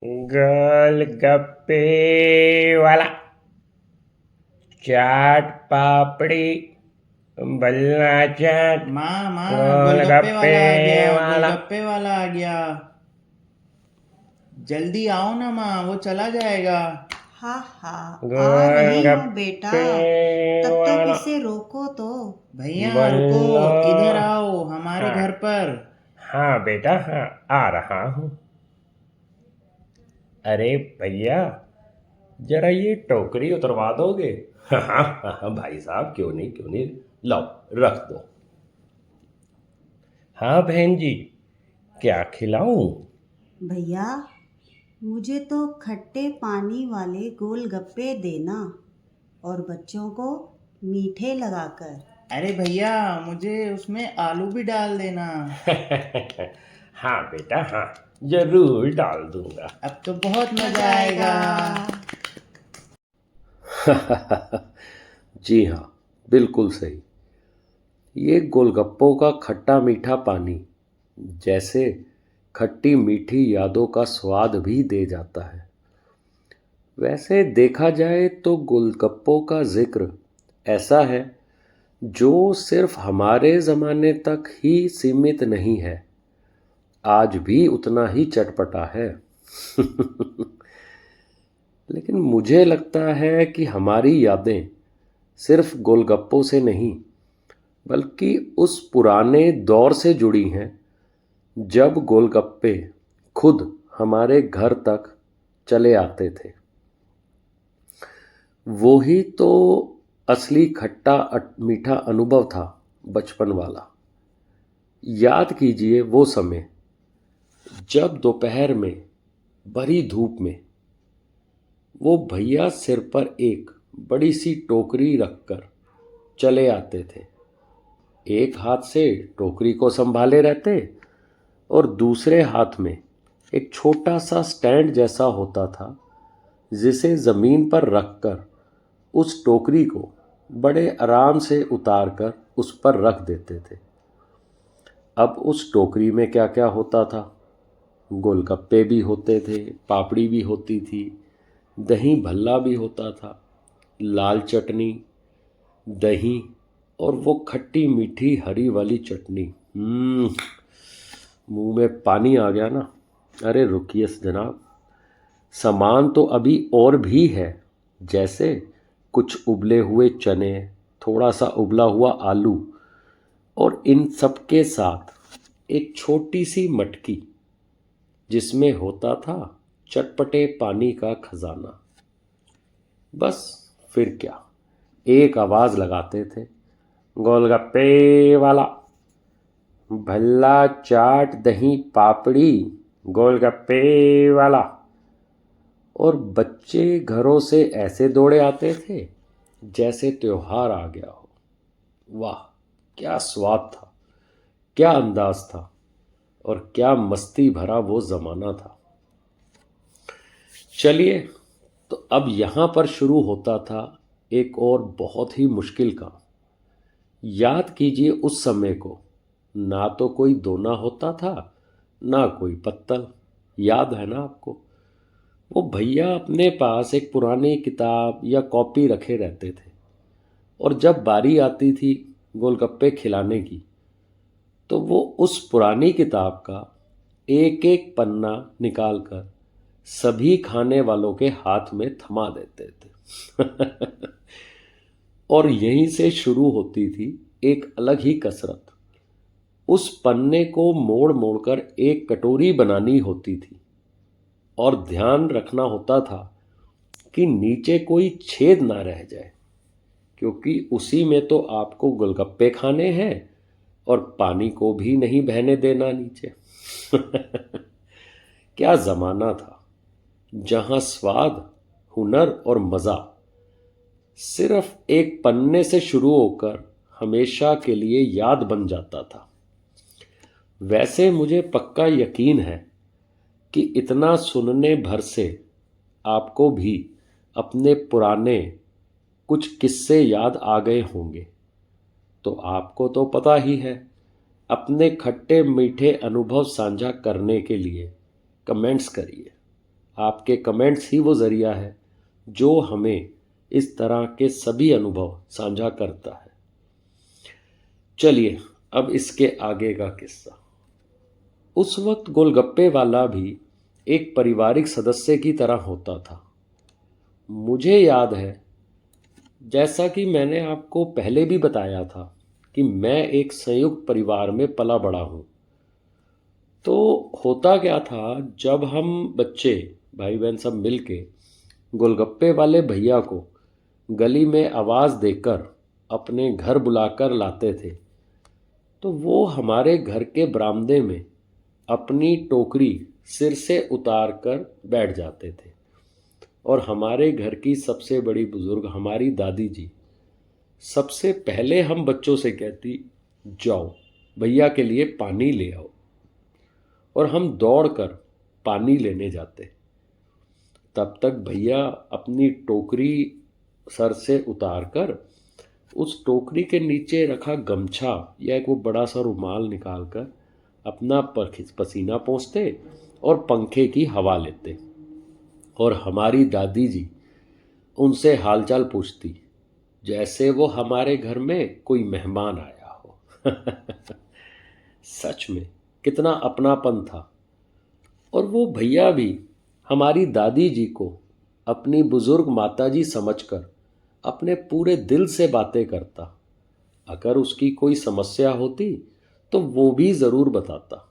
गोलगप्पे वाला, चाट पापड़ी, बल्ला चाट, माँ माँ गोलगप्पे गोलगप्पे वाला आ गया, वाला। गोलगप्पे वाला आ गया। जल्दी आओ ना माँ, वो चला जाएगा। हाँ हाँ, आ रही हूँ बेटा। गोलगप्पे तब तक वाला, इसे रोको तो। भैया रुको, बल्ला। इधर आओ हमारे हाँ घर पर। हाँ बेटा, हाँ आ रहा हूँ। अरे भैया, जरा ये टोकरी उतरवा दोगे? हाँ हाँ हाँ भाई साहब, क्यों नहीं क्यों नहीं, लाओ रख दो। हाँ बहन जी, क्या खिलाऊं? भैया, मुझे तो खट्टे पानी वाले गोलगप्पे देना, और बच्चों को मीठे लगाकर। अरे भैया, मुझे उसमें आलू भी डाल देना। हाँ बेटा, हाँ जरूर डाल दूंगा। अब तो बहुत मजा आएगा। जी हाँ, बिल्कुल सही। ये गोलगप्पों का खट्टा मीठा पानी जैसे खट्टी मीठी यादों का स्वाद भी दे जाता है। वैसे देखा जाए तो गोलगप्पों का जिक्र ऐसा है जो सिर्फ हमारे ज़माने तक ही सीमित नहीं है, आज भी उतना ही चटपटा है। लेकिन मुझे लगता है कि हमारी यादें सिर्फ गोलगप्पों से नहीं, बल्कि उस पुराने दौर से जुड़ी हैं जब गोलगप्पे खुद हमारे घर तक चले आते थे। वो ही तो असली खट्टा मीठा अनुभव था, बचपन वाला। याद कीजिए वो समय जब दोपहर में भरी धूप में वो भैया सिर पर एक बड़ी सी टोकरी रखकर चले आते थे। एक हाथ से टोकरी को संभाले रहते और दूसरे हाथ में एक छोटा सा स्टैंड जैसा होता था, जिसे ज़मीन पर रखकर उस टोकरी को बड़े आराम से उतार कर उस पर रख देते थे। अब उस टोकरी में क्या क्या होता था? गोलगप्पे भी होते थे, पापड़ी भी होती थी, दही भल्ला भी होता था, लाल चटनी, दही और वो खट्टी मीठी हरी वाली चटनी। मुंह में पानी आ गया ना। अरे रुकिए जनाब, सामान तो अभी और भी है, जैसे कुछ उबले हुए चने, थोड़ा सा उबला हुआ आलू, और इन सब के साथ एक छोटी सी मटकी जिसमें होता था चटपटे पानी का खजाना। बस फिर क्या, एक आवाज़ लगाते थे, गोलगप्पे वाला, भल्ला चाट दही पापड़ी, गोलगप्पे वाला। और बच्चे घरों से ऐसे दौड़े आते थे जैसे त्योहार आ गया हो। वाह, क्या स्वाद था, क्या अंदाज था, और क्या मस्ती भरा वो ज़माना था। चलिए, तो अब यहाँ पर शुरू होता था एक और बहुत ही मुश्किल काम। याद कीजिए उस समय को, ना तो कोई दोना होता था, ना कोई पत्तल। याद है ना आपको? वो भैया अपने पास एक पुरानी किताब या कॉपी रखे रहते थे, और जब बारी आती थी गोलगप्पे खिलाने की, तो वो उस पुरानी किताब का एक एक पन्ना निकालकर सभी खाने वालों के हाथ में थमा देते थे। और यहीं से शुरू होती थी एक अलग ही कसरत। उस पन्ने को मोड़ मोड़कर एक कटोरी बनानी होती थी, और ध्यान रखना होता था कि नीचे कोई छेद ना रह जाए, क्योंकि उसी में तो आपको गोलगप्पे खाने हैं और पानी को भी नहीं बहने देना नीचे। क्या ज़माना था जहाँ स्वाद, हुनर और मज़ा सिर्फ एक पन्ने से शुरू होकर हमेशा के लिए याद बन जाता था। वैसे मुझे पक्का यकीन है कि इतना सुनने भर से आपको भी अपने पुराने कुछ किस्से याद आ गए होंगे। तो आपको तो पता ही है, अपने खट्टे मीठे अनुभव साझा करने के लिए कमेंट्स करिए। आपके कमेंट्स ही वो ज़रिया है जो हमें इस तरह के सभी अनुभव साझा करता है। चलिए अब इसके आगे का किस्सा। उस वक्त गोलगप्पे वाला भी एक पारिवारिक सदस्य की तरह होता था। मुझे याद है, जैसा कि मैंने आपको पहले भी बताया था, कि मैं एक संयुक्त परिवार में पला बड़ा हूँ। तो होता क्या था, जब हम बच्चे भाई बहन सब मिल के गोलगप्पे वाले भैया को गली में आवाज़ देकर अपने घर बुलाकर लाते थे, तो वो हमारे घर के बरामदे में अपनी टोकरी सिर से उतार कर बैठ जाते थे। और हमारे घर की सबसे बड़ी बुज़ुर्ग हमारी दादी जी सबसे पहले हम बच्चों से कहती, जाओ भैया के लिए पानी ले आओ। और हम दौड़कर पानी लेने जाते। तब तक भैया अपनी टोकरी सर से उतार कर उस टोकरी के नीचे रखा गमछा या एक वो बड़ा सा रुमाल निकाल कर अपना पसीना पोंछते और पंखे की हवा लेते। और हमारी दादी जी उनसे हालचाल पूछती, जैसे वो हमारे घर में कोई मेहमान आया हो। सच में कितना अपनापन था। और वो भैया भी हमारी दादी जी को अपनी बुजुर्ग माताजी समझकर अपने पूरे दिल से बातें करता। अगर उसकी कोई समस्या होती तो वो भी ज़रूर बताता।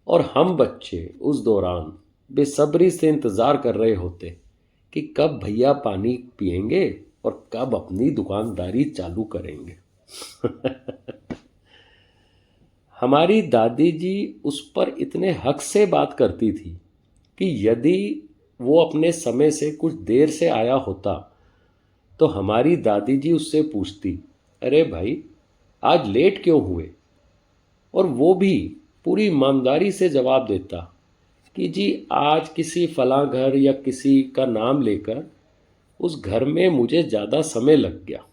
और हम बच्चे उस दौरान बेसब्री से इंतज़ार कर रहे होते कि कब भैया पानी पिएंगे और कब अपनी दुकानदारी चालू करेंगे। हमारी दादी जी उस पर इतने हक से बात करती थी कि यदि वो अपने समय से कुछ देर से आया होता तो हमारी दादी जी उससे पूछती, अरे भाई आज लेट क्यों हुए? और वो भी पूरी ईमानदारी से जवाब देता कि जी आज किसी फलां घर या किसी का नाम लेकर उस घर में मुझे ज़्यादा समय लग गया।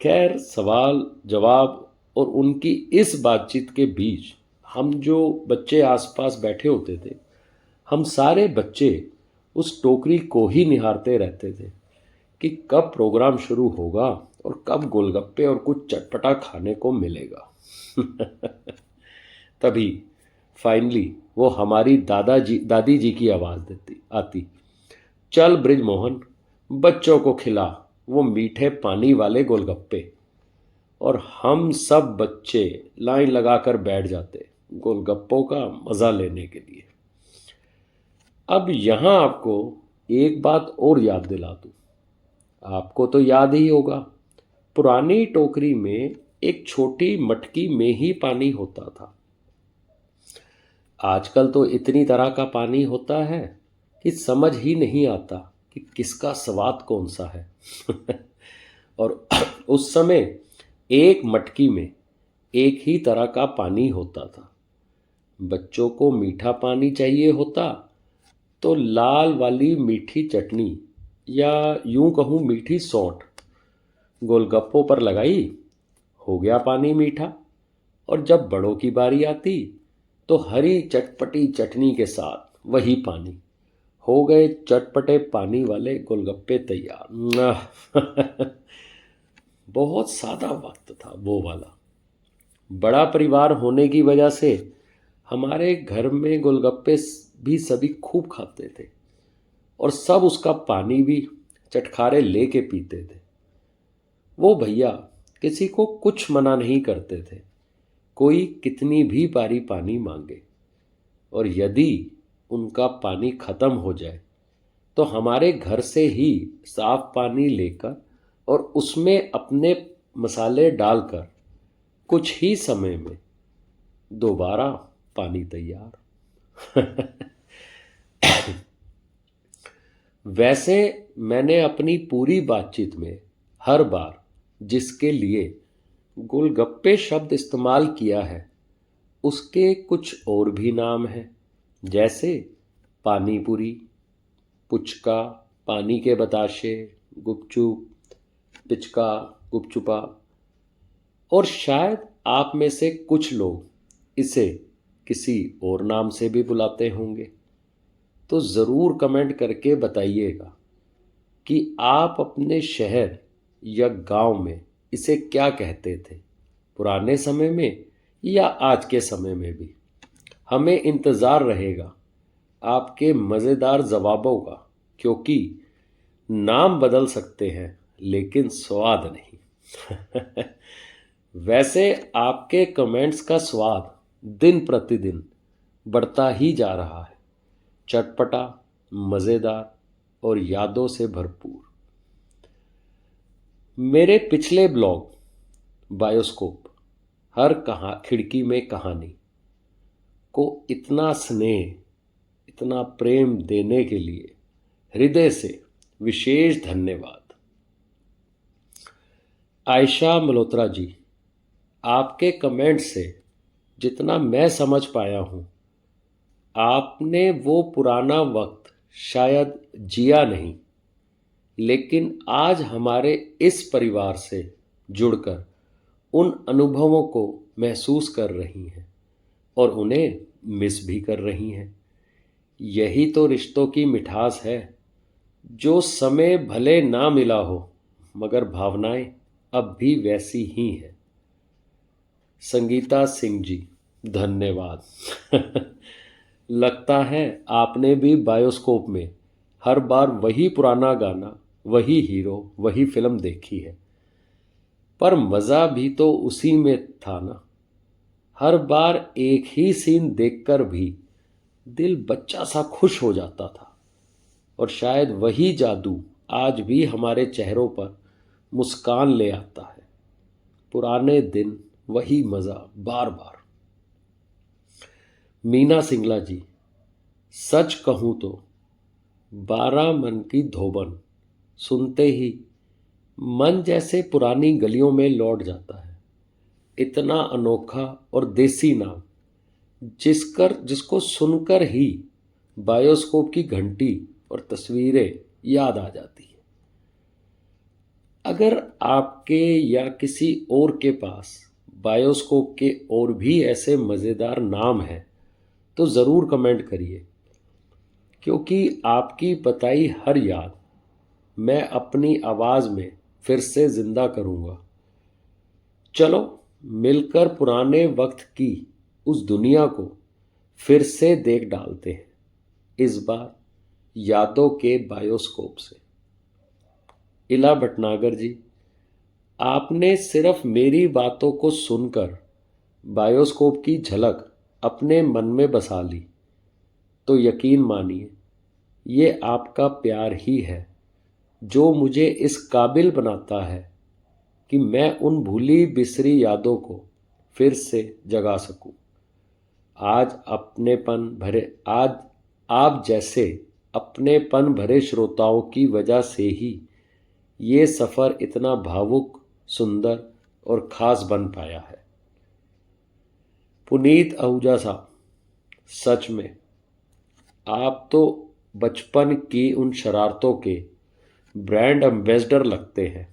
खैर, सवाल जवाब और उनकी इस बातचीत के बीच हम जो बच्चे आसपास बैठे होते थे, हम सारे बच्चे उस टोकरी को ही निहारते रहते थे कि कब प्रोग्राम शुरू होगा और कब गोलगप्पे और कुछ चटपटा खाने को मिलेगा। तभी फाइनली वो हमारी दादी जी की आवाज़ आती, चल ब्रिजमोहन, बच्चों को खिला वो मीठे पानी वाले गोलगप्पे। और हम सब बच्चे लाइन लगाकर बैठ जाते गोलगप्पों का मज़ा लेने के लिए। अब यहाँ आपको एक बात और याद दिला दूँ। आपको तो याद ही होगा, पुरानी टोकरी में एक छोटी मटकी में ही पानी होता था। आजकल तो इतनी तरह का पानी होता है कि समझ ही नहीं आता कि किसका स्वाद कौन सा है। और उस समय एक मटकी में एक ही तरह का पानी होता था। बच्चों को मीठा पानी चाहिए होता तो लाल वाली मीठी चटनी या यूं कहूँ मीठी सौंठ गोलगप्पों पर लगाई, हो गया पानी मीठा। और जब बड़ों की बारी आती तो हरी चटपटी चटनी के साथ वही पानी, हो गए चटपटे पानी वाले गोलगप्पे तैयार। बहुत सादा वक्त था वो वाला। बड़ा परिवार होने की वजह से हमारे घर में गोलगप्पे भी सभी खूब खाते थे और सब उसका पानी भी चटखारे लेके पीते थे। वो भैया किसी को कुछ मना नहीं करते थे, कोई कितनी भी बारी पानी मांगे। और यदि उनका पानी ख़त्म हो जाए तो हमारे घर से ही साफ पानी लेकर और उसमें अपने मसाले डालकर कुछ ही समय में दोबारा पानी तैयार। वैसे मैंने अपनी पूरी बातचीत में हर बार जिसके लिए गोलगप्पे शब्द इस्तेमाल किया है उसके कुछ और भी नाम हैं, जैसे पानी पूरी, पुचका, पानी के बताशे, गुपचुप, पिचका, गुपचुपा। और शायद आप में से कुछ लोग इसे किसी और नाम से भी बुलाते होंगे, तो ज़रूर कमेंट करके बताइएगा कि आप अपने शहर या गांव में इसे क्या कहते थे, पुराने समय में या आज के समय में भी। हमें इंतज़ार रहेगा आपके मज़ेदार जवाबों का, क्योंकि नाम बदल सकते हैं लेकिन स्वाद नहीं। वैसे आपके कमेंट्स का स्वाद दिन प्रतिदिन बढ़ता ही जा रहा है, चटपटा, मज़ेदार और यादों से भरपूर। मेरे पिछले ब्लॉग बायोस्कोप हर खिड़की में कहानी को इतना स्नेह, इतना प्रेम देने के लिए हृदय से विशेष धन्यवाद। आयशा मल्होत्रा जी, आपके कमेंट से जितना मैं समझ पाया हूँ, आपने वो पुराना वक्त शायद जिया नहीं, लेकिन आज हमारे इस परिवार से जुड़कर उन अनुभवों को महसूस कर रही हैं और उन्हें मिस भी कर रही हैं। यही तो रिश्तों की मिठास है, जो समय भले ना मिला हो मगर भावनाएं अब भी वैसी ही हैं। संगीता सिंह जी, धन्यवाद। लगता है आपने भी बायोस्कोप में हर बार वही पुराना गाना, वही हीरो, वही फिल्म देखी है, पर मज़ा भी तो उसी में था ना। हर बार एक ही सीन देखकर भी दिल बच्चा सा खुश हो जाता था, और शायद वही जादू आज भी हमारे चेहरों पर मुस्कान ले आता है। पुराने दिन, वही मज़ा बार बार। मीना सिंगला जी, सच कहूँ तो 12 मन की धोबन सुनते ही मन जैसे पुरानी गलियों में लौट जाता है। इतना अनोखा और देसी नाम, जिसको सुनकर ही बायोस्कोप की घंटी और तस्वीरें याद आ जाती हैं। अगर आपके या किसी और के पास बायोस्कोप के और भी ऐसे मज़ेदार नाम हैं तो ज़रूर कमेंट करिए, क्योंकि आपकी बताई हर याद मैं अपनी आवाज़ में फिर से ज़िंदा करूँगा। चलो मिलकर पुराने वक्त की उस दुनिया को फिर से देख डालते हैं, इस बार यादों के बायोस्कोप से। इला भटनागर जी, आपने सिर्फ मेरी बातों को सुनकर बायोस्कोप की झलक अपने मन में बसा ली, तो यकीन मानिए ये आपका प्यार ही है जो मुझे इस काबिल बनाता है कि मैं उन भूली बिसरी यादों को फिर से जगा सकूं। आज आप जैसे अपनेपन भरे श्रोताओं की वजह से ही ये सफ़र इतना भावुक, सुंदर और ख़ास बन पाया है। पुनीत आहूजा साहब, सच में आप तो बचपन की उन शरारतों के ब्रांड एम्बेसडर लगते हैं।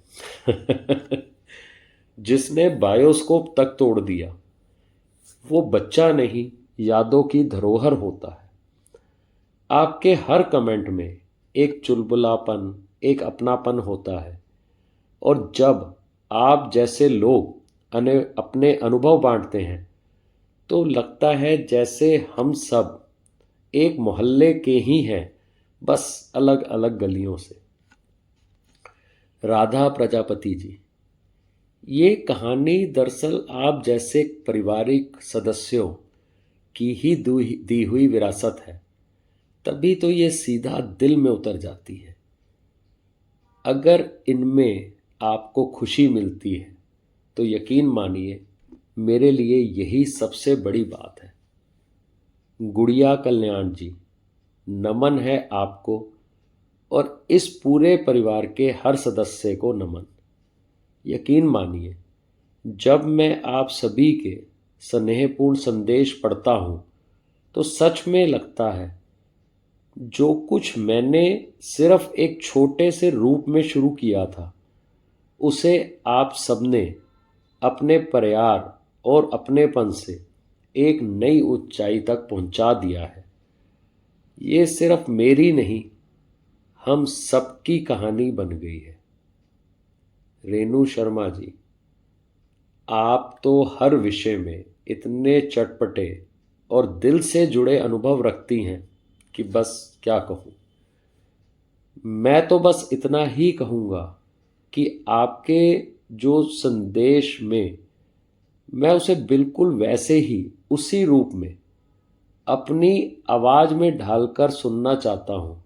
जिसने बायोस्कोप तक तोड़ दिया, वो बच्चा नहीं, यादों की धरोहर होता है। आपके हर कमेंट में एक चुलबुलापन, एक अपनापन होता है, और जब आप जैसे लोग अपने अनुभव बांटते हैं तो लगता है जैसे हम सब एक मोहल्ले के ही हैं, बस अलग अलग गलियों से। राधा प्रजापति जी, ये कहानी दरअसल आप जैसे पारिवारिक सदस्यों की ही दी हुई विरासत है, तभी तो ये सीधा दिल में उतर जाती है। अगर इनमें आपको खुशी मिलती है तो यकीन मानिए मेरे लिए यही सबसे बड़ी बात है। गुड़िया कल्याण जी, नमन है आपको और इस पूरे परिवार के हर सदस्य को नमन। यकीन मानिए जब मैं आप सभी के स्नेहपूर्ण संदेश पढ़ता हूँ तो सच में लगता है जो कुछ मैंने सिर्फ एक छोटे से रूप में शुरू किया था, उसे आप सबने अपने प्यार और अपनेपन से एक नई ऊंचाई तक पहुंचा दिया है। ये सिर्फ मेरी नहीं, हम सबकी कहानी बन गई है। रेणु शर्मा जी, आप तो हर विषय में इतने चटपटे और दिल से जुड़े अनुभव रखती हैं कि बस क्या कहूँ। मैं तो बस इतना ही कहूँगा कि आपके जो संदेश में मैं उसे बिल्कुल वैसे ही उसी रूप में अपनी आवाज़ में ढालकर सुनना चाहता हूँ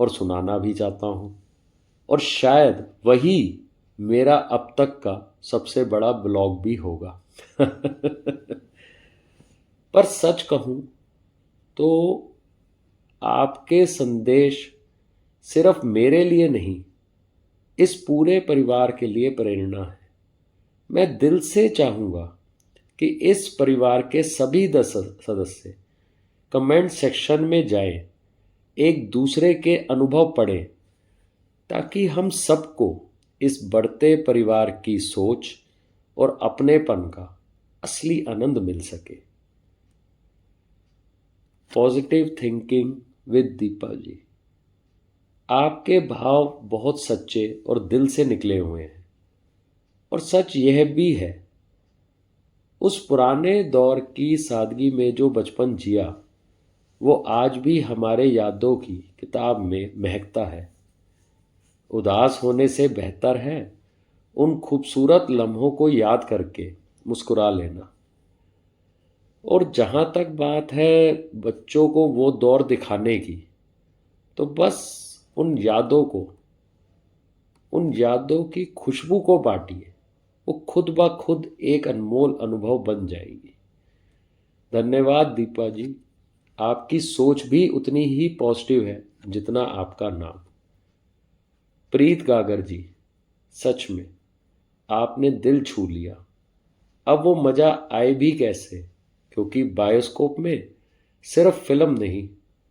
और सुनाना भी चाहता हूँ, और शायद वही मेरा अब तक का सबसे बड़ा ब्लॉग भी होगा। पर सच कहूँ तो आपके संदेश सिर्फ मेरे लिए नहीं, इस पूरे परिवार के लिए प्रेरणा है। मैं दिल से चाहूँगा कि इस परिवार के सभी 10 सदस्य कमेंट सेक्शन में जाएं, एक दूसरे के अनुभव पढ़ें, ताकि हम सबको इस बढ़ते परिवार की सोच और अपनेपन का असली आनंद मिल सके। पॉजिटिव थिंकिंग विद दीपा जी, आपके भाव बहुत सच्चे और दिल से निकले हुए हैं, और सच यह भी है, उस पुराने दौर की सादगी में जो बचपन जिया वो आज भी हमारे यादों की किताब में महकता है। उदास होने से बेहतर है उन खूबसूरत लम्हों को याद करके मुस्कुरा लेना। और जहाँ तक बात है बच्चों को वो दौर दिखाने की, तो बस उन यादों की खुशबू को बांटिए, वो खुद ब खुद एक अनमोल अनुभव बन जाएगी। धन्यवाद दीपा जी, आपकी सोच भी उतनी ही पॉजिटिव है जितना आपका नाम। प्रीत गागर जी, सच में आपने दिल छू लिया। अब वो मज़ा आए भी कैसे, क्योंकि बायोस्कोप में सिर्फ फिल्म नहीं,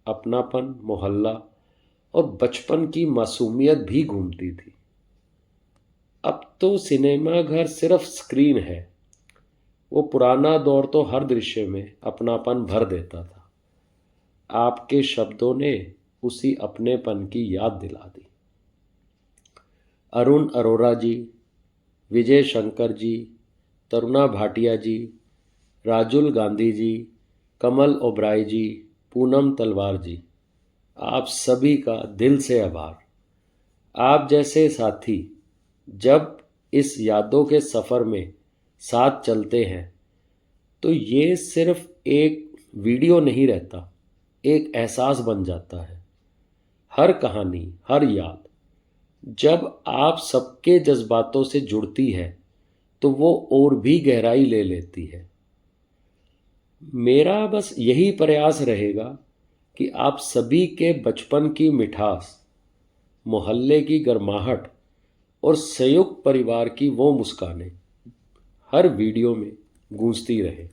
अपनापन, मोहल्ला और बचपन की मासूमियत भी घूमती थी। अब तो सिनेमा घर सिर्फ स्क्रीन है। वो पुराना दौर तो हर दृश्य में अपनापन भर देता था। आपके शब्दों ने उसी अपनेपन की याद दिला दी। अरुण अरोरा जी, विजय शंकर जी, तरुणा भाटिया जी, राजुल गांधी जी, कमल ओबराय जी, पूनम तलवार जी, आप सभी का दिल से आभार। आप जैसे साथी जब इस यादों के सफ़र में साथ चलते हैं तो ये सिर्फ एक वीडियो नहीं रहता, एक एहसास बन जाता है। हर कहानी, हर याद जब आप सबके जज्बातों से जुड़ती है तो वो और भी गहराई ले लेती है। मेरा बस यही प्रयास रहेगा कि आप सभी के बचपन की मिठास, मोहल्ले की गर्माहट और संयुक्त परिवार की वो मुस्कानें हर वीडियो में गूंजती रहे।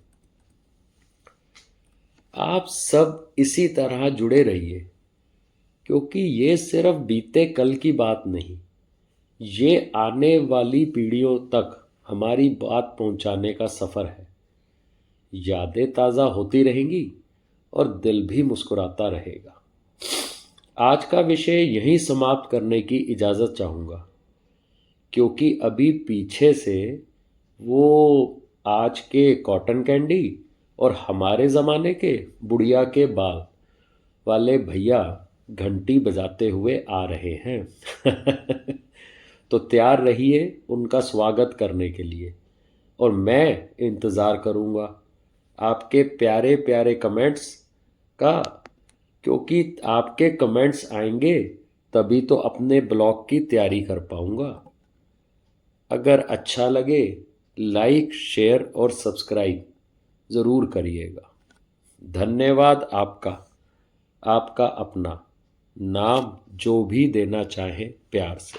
आप सब इसी तरह जुड़े रहिए, क्योंकि ये सिर्फ बीते कल की बात नहीं, ये आने वाली पीढ़ियों तक हमारी बात पहुंचाने का सफ़र है। यादें ताज़ा होती रहेंगी और दिल भी मुस्कुराता रहेगा। आज का विषय यहीं समाप्त करने की इजाज़त चाहूँगा, क्योंकि अभी पीछे से वो आज के कॉटन कैंडी और हमारे ज़माने के बुढ़िया के बाल वाले भैया घंटी बजाते हुए आ रहे हैं। तो तैयार रहिए उनका स्वागत करने के लिए, और मैं इंतज़ार करूँगा आपके प्यारे प्यारे कमेंट्स का, क्योंकि आपके कमेंट्स आएंगे तभी तो अपने ब्लॉग की तैयारी कर पाऊँगा। अगर अच्छा लगे लाइक, शेयर और सब्सक्राइब ज़रूर करिएगा। धन्यवाद आपका। आपका अपना नाम जो भी देना चाहे प्यार से।